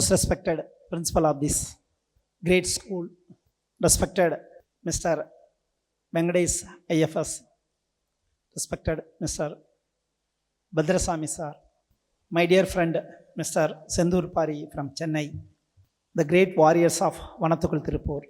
most respected principal of this great school, respected Mr. Venkatesh IFS, respected Mr. Badrasamy sir, my dear friend Mr. Sendur Pari from Chennai, the great warriors of Vanathukul Tirupur,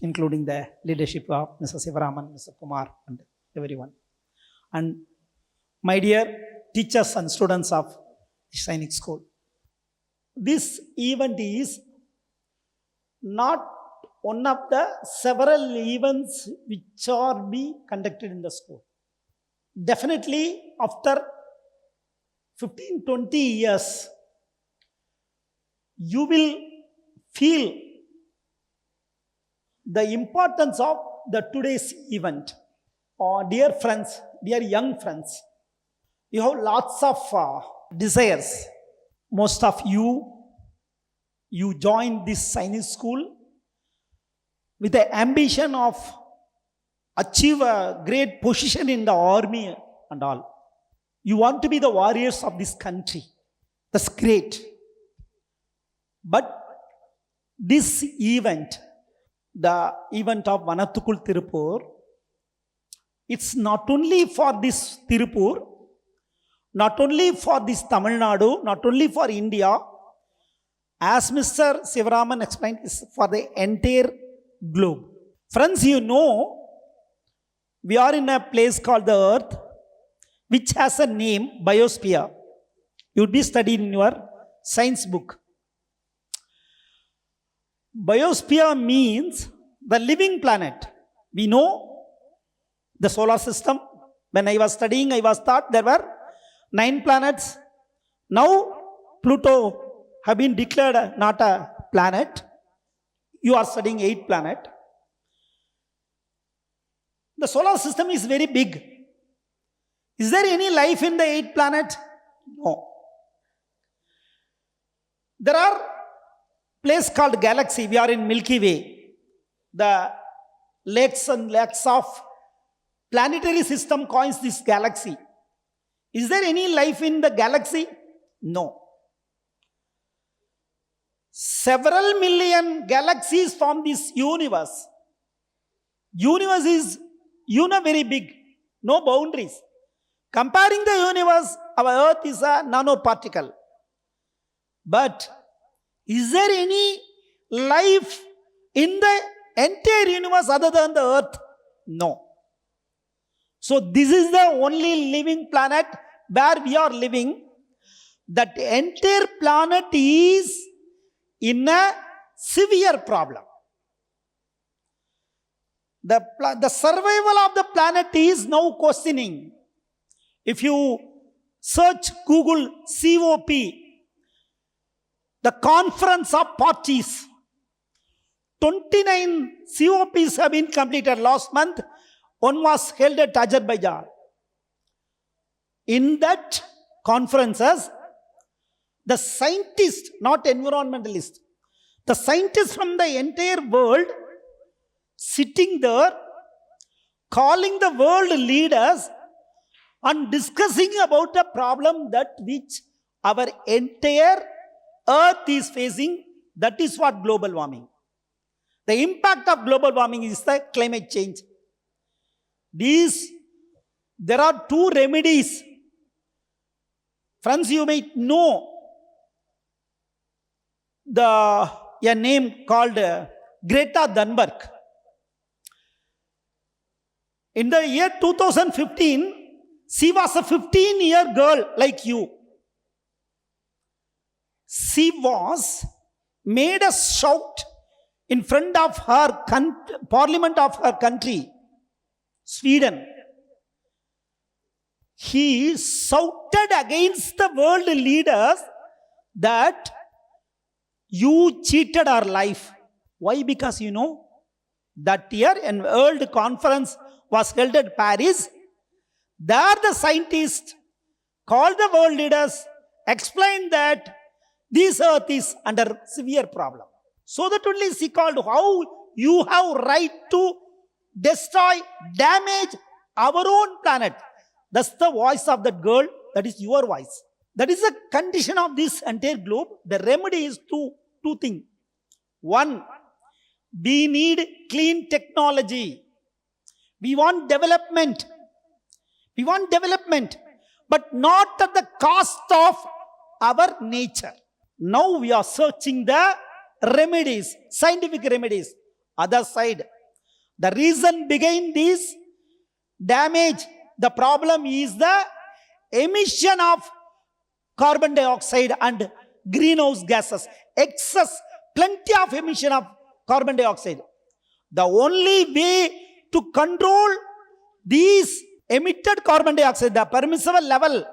including the leadership of Mr. Sivaraman, Mr. Kumar, and everyone. And my dear teachers and students of Sainik School. This event is not one of the several events which are being conducted in the school. Definitely after 15-20 years, you will feel the importance of the today's event. Dear friends, dear young friends, you have lots of desires. Most of you joined this Sainik School with the ambition of achieve a great position in the army and all. You want to be the warriors of this country. That's great. But this event, the event of Vanathukul Tirupur, it's not only for this Tirupur, not only for this Tamil Nadu, not only for India, as Mr. Sivaraman explained, it's for the entire globe. Friends, you know, we are in a place called the Earth, which has a name, biosphere. You would be studied in your science book. Biosphere means the living planet. We know the solar system. When I was studying, I was taught there were 9 planets. Now, Pluto have been declared not a planet. You are studying 8th planet. The solar system is very big. Is there any life in the 8th planet? No. There are place called galaxy. We are in Milky Way. The lakhs and lakhs of planetary system coins this galaxy. Is there any life in the galaxy? No. Several million galaxies form this universe. Universe is, very big. No boundaries. Comparing the universe, our Earth is a nanoparticle. But is there any life in the entire universe other than the Earth? No. So this is the only living planet where we are living. That entire planet is in a severe problem. The survival of the planet is now questioning. If you search Google COP, the conference of parties, 29 COPs have been completed last month. One was held at Azerbaijan. In that conferences, the scientists, not environmentalists, the scientists from the entire world sitting there, calling the world leaders and discussing about a problem that which our entire Earth is facing. That is what global warming. The impact of global warming is the climate change. There are 2 remedies. Friends, you may know a name called Greta Thunberg. In the year 2015, she was a 15-year girl like you. She was made a shout in front of her parliament of her country, Sweden. He shouted against the world leaders that you cheated our life. Why? Because you know, that year an world conference was held at Paris. There the scientists called the world leaders, explained that this earth is under severe problem. So that only she called how you have right to destroy, damage our own planet. That's the voice of that girl. That is your voice. That is the condition of this entire globe. The remedy is to two things. One, we need clean technology. We want development. We want development, but not at the cost of our nature. Now we are searching the remedies, scientific remedies. Other side, the reason behind this damage, the problem is the emission of carbon dioxide and greenhouse gases. Excess, plenty of emission of carbon dioxide. The only way to control these emitted carbon dioxide, the permissible level,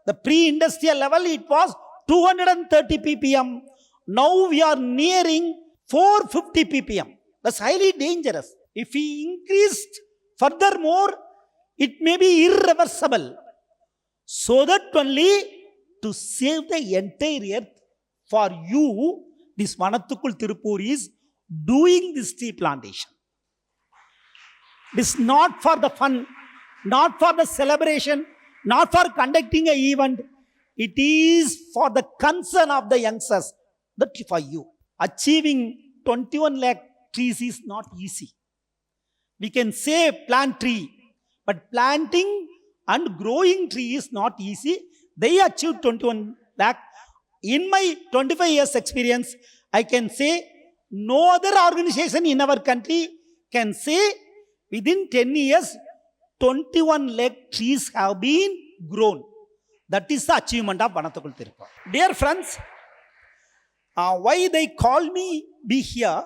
the pre-industrial level, it was 230 ppm. Now we are nearing 450 ppm. That's highly dangerous. If we increased furthermore, it may be irreversible. So that only to save the entire earth, for you, this Vanathukul Tirupur is doing this tree plantation. It is not for the fun, not for the celebration, not for conducting an event. It is for the concern of the youngsters. That for you. Achieving 21 lakh trees is not easy. We can say plant tree, but planting and growing tree is not easy. They achieved 21 lakh. In my 25 years experience, I can say no other organization in our country can say within 10 years, 21 lakh trees have been grown. That is the achievement of Vanathukul Tirupur. Dear friends, why they call me be here?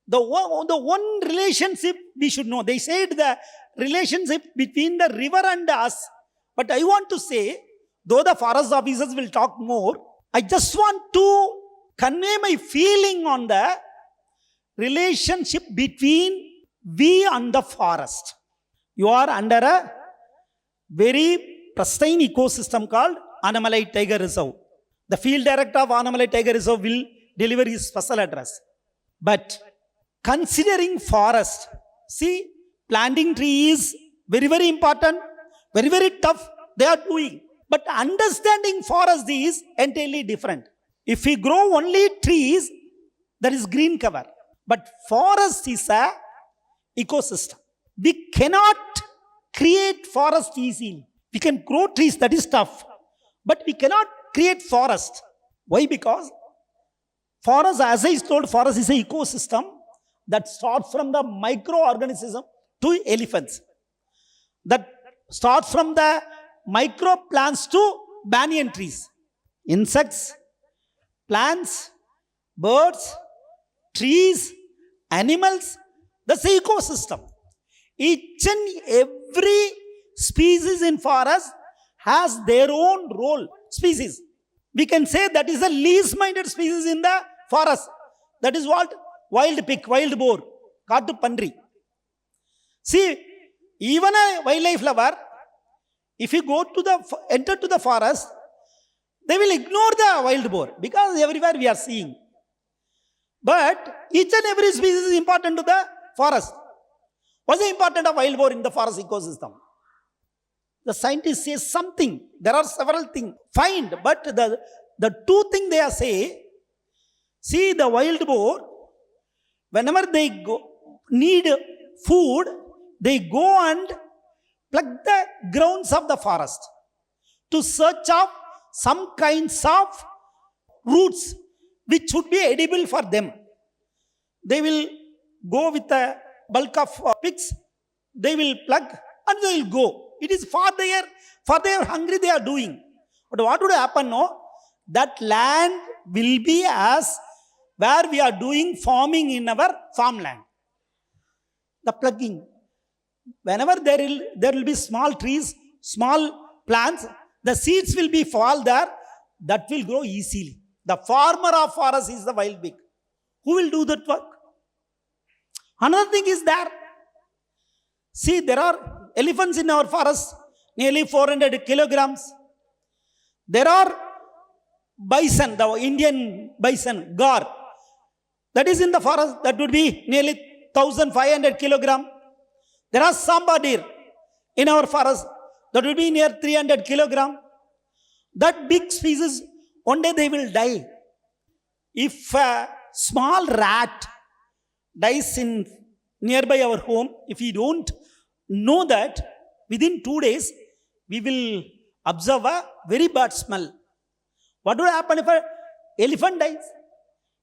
The one relationship we should know. They said the relationship between the river and us. But I want to say, though the forest officers will talk more, I just want to convey my feeling on the relationship between we and the forest. You are under a very pristine ecosystem called Dinamalar Tiger Reserve. The field director of Dinamalar Tiger Reserve will deliver his special address. But considering forest, see, planting tree is very, very important, very, very tough they are doing. But understanding forest is entirely different. If we grow only trees, there is green cover. But forest is a ecosystem. We cannot create forest easily. We can grow trees, that is tough. But we cannot create forest. Why? Because forest, as I told, forest is an ecosystem that starts from the microorganism to elephants. That starts from the micro plants to banyan trees. Insects, plants, birds, trees, animals. That's the ecosystem. Each and every species in forest has their own role. Species. We can say that is the least minded species in the forest. That is what? Wild pig, wild boar, Kattu Pandri. See, even a wildlife lover, if you go to enter to the forest, they will ignore the wild boar because everywhere we are seeing. But each and every species is important to the forest. What's the importance of wild boar in the forest ecosystem? The scientists say something. There are several things. Find, but the two things they are saying, see the wild boar, whenever they need food, they go and pluck the grounds of the forest to search of some kinds of roots which should be edible for them. They will go with a bulk of pigs, they will pluck and they will go. It is for their hungry they are doing. But what would happen? No, that land will be as where we are doing farming in our farmland. The plugging. Whenever there will be small trees, small plants, the seeds will be fall there, that will grow easily. The farmer of forest is the wild pig. Who will do that work? Another thing is there. See, there are elephants in our forest, nearly 400 kilograms. There are bison, the Indian bison, gar. That is in the forest, that would be nearly 1,500 kilograms. There are samba deer in our forest, that would be near 300 kilograms. That big species, one day they will die. If a small rat dies in nearby our home, if we don't know that, within 2 days, we will observe a very bad smell. What will happen if an elephant dies?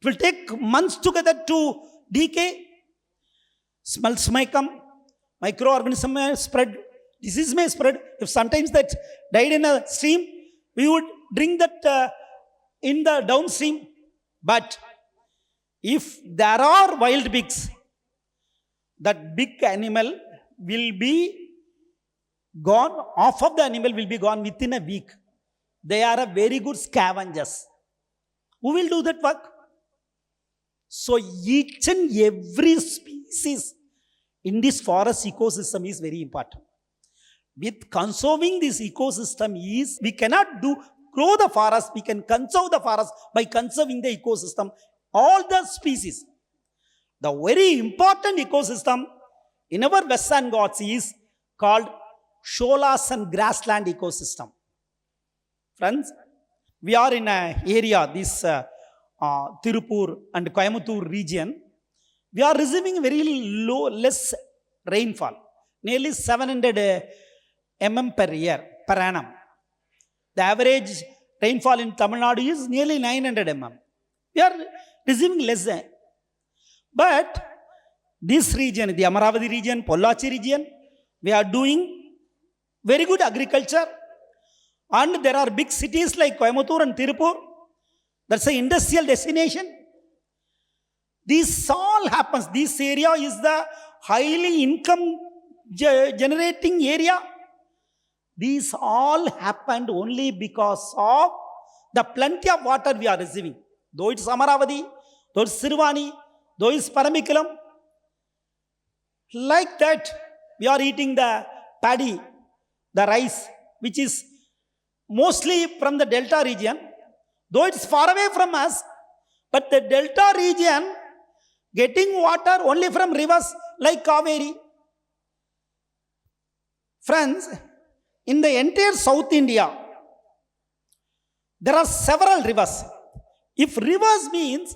It will take months together to decay. Smells may come, microorganism may spread, disease may spread. If sometimes that died in a stream, we would drink that in the downstream. But if there are wild pigs, that big animal will be gone, half of the animal will be gone within a week. They are a very good scavengers. Who will do that work? So each and every species in this forest ecosystem is very important. With conserving this ecosystem is, we cannot grow the forest, we can conserve the forest by conserving the ecosystem, all the species. The very important ecosystem in our Western Ghats is called sholas and grassland ecosystem. Friends, we are in an area, this Tirupur and Coimbatore region. We are receiving very less rainfall, nearly 700 mm per year, per annum. The average rainfall in Tamil Nadu is nearly 900 mm. We are receiving less than. But this region, the Amaravati region, Pollachi region, we are doing very good agriculture. And there are big cities like Coimbatore and Tirupur. That's an industrial destination. This all happens. This area is the highly income generating area. These all happened only because of the plenty of water we are receiving. Though it's Amaravati, though it's Sirvani, though it's Paramikulam. Like that, we are eating the paddy, the rice, which is mostly from the delta region. Though it's far away from us, but the delta region getting water only from rivers like Kaveri. Friends, in the entire South India, there are several rivers. If rivers means,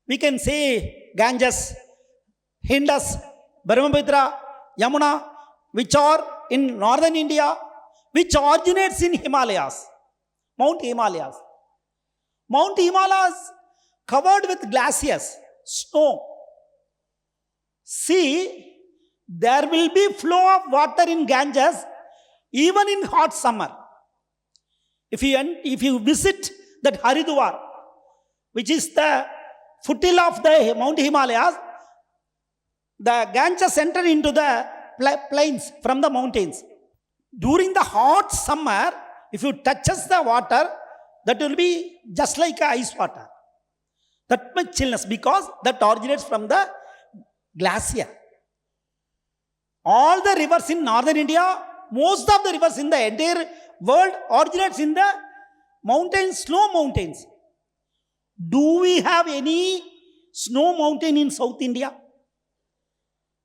we can say Ganges, Indus, Brahmaputra, Yamuna, which are in northern India, which originates in Himalayas, Mount Himalayas. Mount Himalayas covered with glaciers, snow. See, there will be flow of water in Ganges even in hot summer. If you visit that Haridwar, which is the foothill of the Mount Himalayas, the Ganges enter into the plains from the mountains. During the hot summer, if you touches the water, that will be just like ice water. That much chillness, because that originates from the glacier. All the rivers in northern India, most of the rivers in the entire world originates in the mountains, snow mountains. Do we have any snow mountain in South India?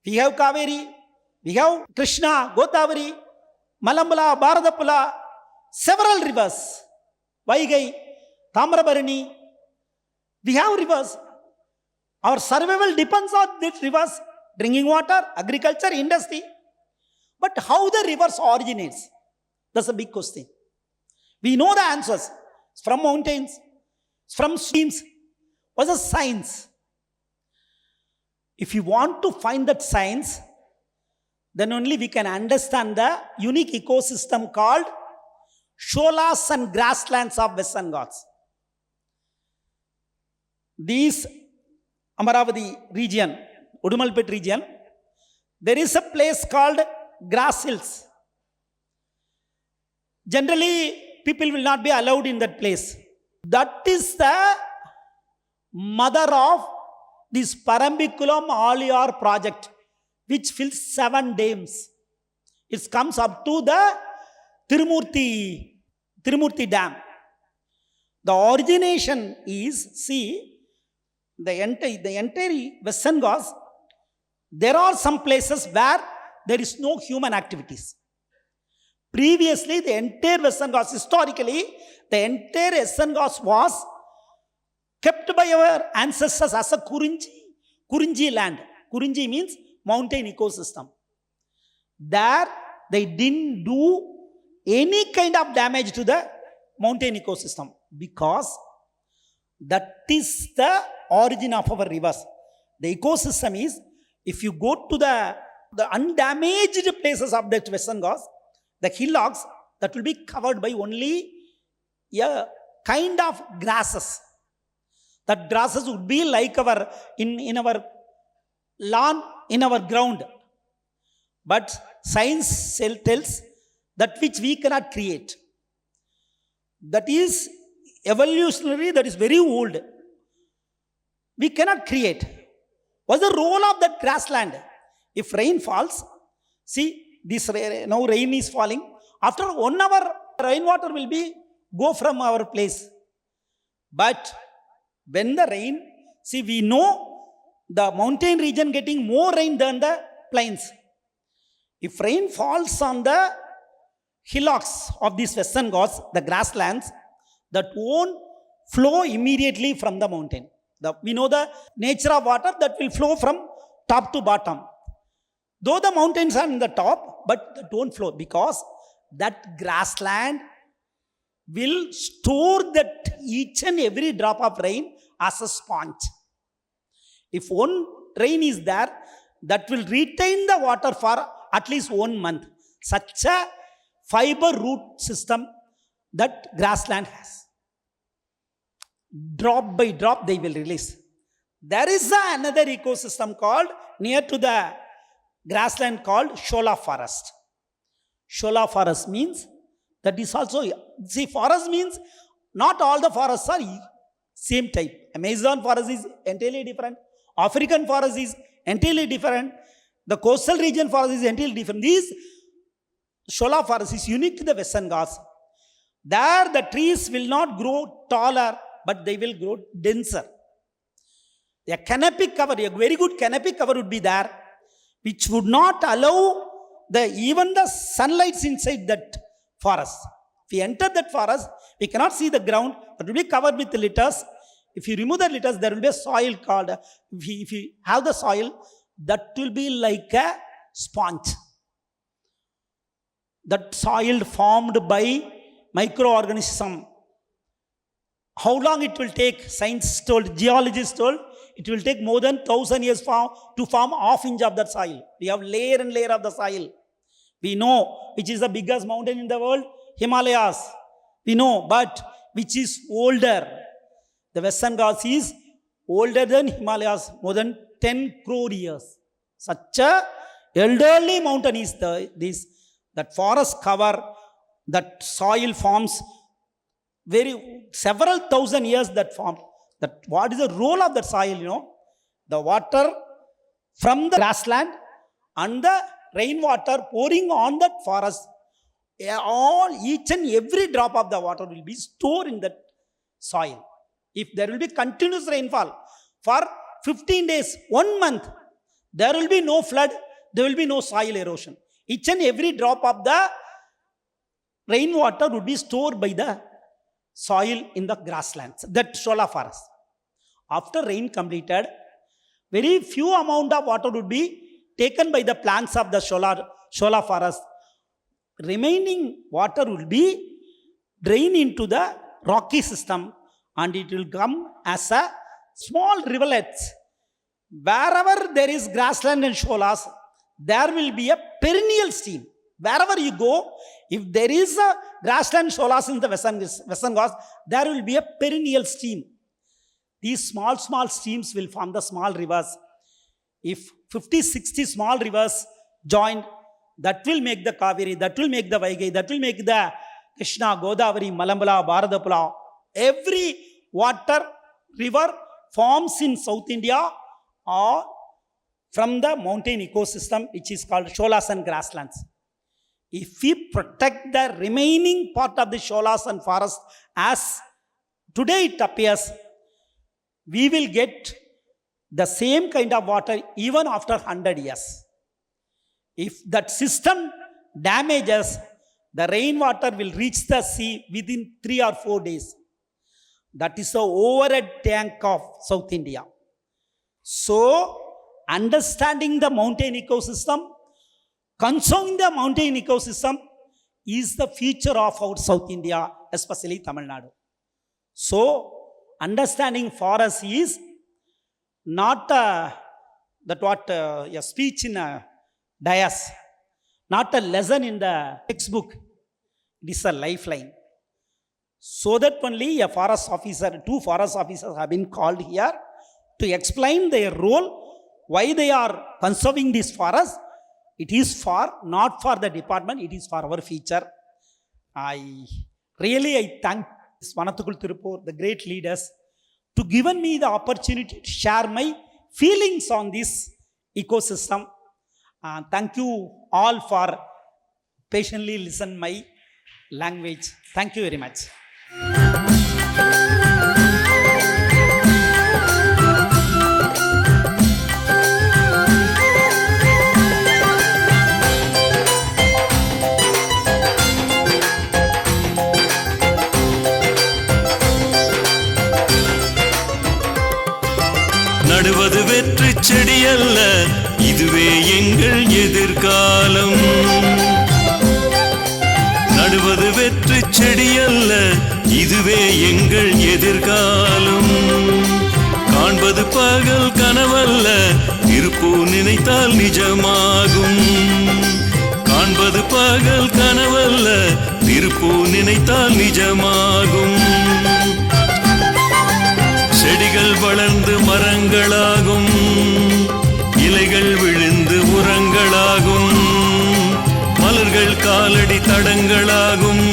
We have Kaveri, we have Krishna, Godavari, Malambala, Bharadapula, several rivers. Vaigai, Tamrabarani. We have rivers. Our survival depends on these rivers, drinking water, agriculture, industry. But how the rivers originates? That's a big question. We know the answers. It's from mountains, it's from streams. What's the science? If you want to find that science, then only we can understand the unique ecosystem called sholas and grasslands of Western Ghats. These Amaravati region, Udumalpet region, there is a place called grass hills. Generally, people will not be allowed in that place. That is the mother of this Parambiculam Aliar project, which fills 7 dams. It comes up to the Tirumurti Dam. The origination is, see, the entire Western Ghats, there are some places where there is no human activities. Previously, the entire Western Ghats, historically, the entire Western Ghats was kept by our ancestors as a Kurinji land. Kurinji means mountain ecosystem. There they didn't do any kind of damage to the mountain ecosystem because that is the origin of our rivers. The ecosystem is, if you go to the undamaged places of that Western Ghats, the hillocks, that will be covered by only a kind of grasses. That grasses would be like our in our lawn, in our ground. But science tells that which we cannot create. That is evolutionary, that is very old. We cannot create. What's the role of that grassland? If rain falls, see, this now rain is falling. After 1 hour, rainwater will be go from our place. But when the rain, see, we know the mountain region getting more rain than the plains. If rain falls on the hillocks of these Western Ghats, the grasslands, that won't flow immediately from the mountain. We know the nature of water that will flow from top to bottom. Though the mountains are in the top, but that won't flow because that grassland will store that each and every drop of rain as a sponge. If one rain is there, that will retain the water for at least 1 month. Such a fiber root system that grassland has. Drop by drop they will release. There is another ecosystem called, near to the grassland, called Shola forest. Shola forest means, that is also, see, forest means not all the forests are same type. Amazon forest is entirely different. African forest is entirely different. The coastal region forest is entirely different. These Shola forest is unique to the Western Ghats. There the trees will not grow taller, but they will grow denser. A canopy cover, a very good canopy cover would be there, which would not allow even the sunlight inside that forest. If we enter that forest, we cannot see the ground, but it will be covered with litters. If you remove the litters, there will be a soil called, if you have the soil, that will be like a sponge. That soil formed by microorganism. How long it will take? Science told, geologists told, it will take more than 1,000 years to form ½ inch of that soil. We have layer and layer of the soil. We know which is the biggest mountain in the world, Himalayas. We know, but which is older? The Western Ghats is older than Himalayas, more than 10 crore years. Such a elderly mountain is this. That forest cover, that soil forms several thousand years that formed. That what is the role of that soil? The water from the grassland and the rainwater pouring on that forest, each and every drop of the water will be stored in that soil. If there will be continuous rainfall for 15 days, 1 month, there will be no flood, there will be no soil erosion. Each and every drop of the rainwater would be stored by the soil in the grasslands, that Shola forest. After rain completed, very few amount of water would be taken by the plants of the Shola forest. Remaining water will be drained into the rocky system and it will come as a small rivulets. Wherever there is grassland and sholas, there will be a perennial stream. Wherever you go, if there is a grassland sholas in the Western Ghats, there will be a perennial stream. These small streams will form the small rivers. If 50, 60 small rivers joined, that will make the Kaveri, that will make the Vaigai, that will make the Krishna, Godavari, Malambala, Bharadapula. Every water river forms in South India or from the mountain ecosystem, which is called sholas and grasslands. If we protect the remaining part of the sholas and forest as today it appears, we will get the same kind of water even after 100 years. If that system damages, the rainwater will reach the sea within 3 or 4 days. That is the overhead tank of South India. So, understanding the mountain ecosystem, conserving the mountain ecosystem is the future of our South India, especially Tamil Nadu. So, understanding for us is not a speech in a dais, not a lesson in the textbook. It is a lifeline. So that only two forest officers have been called here to explain their role, why they are conserving this forest. It is not for the department, it is for our future. I thank Vanathukul Tirupur, the great leaders, to given me the opportunity to share my feelings on this ecosystem. Thank you all for patiently listen my language. Thank you very much. நடுவது வெற்றி செடி அல்ல, இதுவே எங்கள் எதிர்காலம். நடுவது வெற்றி செடி அல்ல, இதுவே எங்கள் எதிர்காலம். காண்பது பகல் கனவல்ல, திருப்பூர் நினைத்தால் நிஜமாகும். காண்பது பகல் கனவல்ல, திருப்பூர் நினைத்தால் நிஜமாகும். செடிகள் வளர்ந்து மரங்களாகும், இலைகள் விழுந்து உரங்களாகும், மலர்கள் காலடி தடங்களாகும்,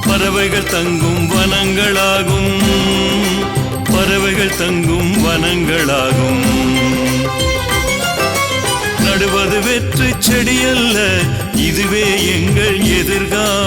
பறவைகள் தங்கும் வனங்களாகும், பறவைகள் தங்கும் வனங்களாகும். நடுவது வெற்றி செடி அல்ல, இதுவே எங்கள் எதிர்காலம்.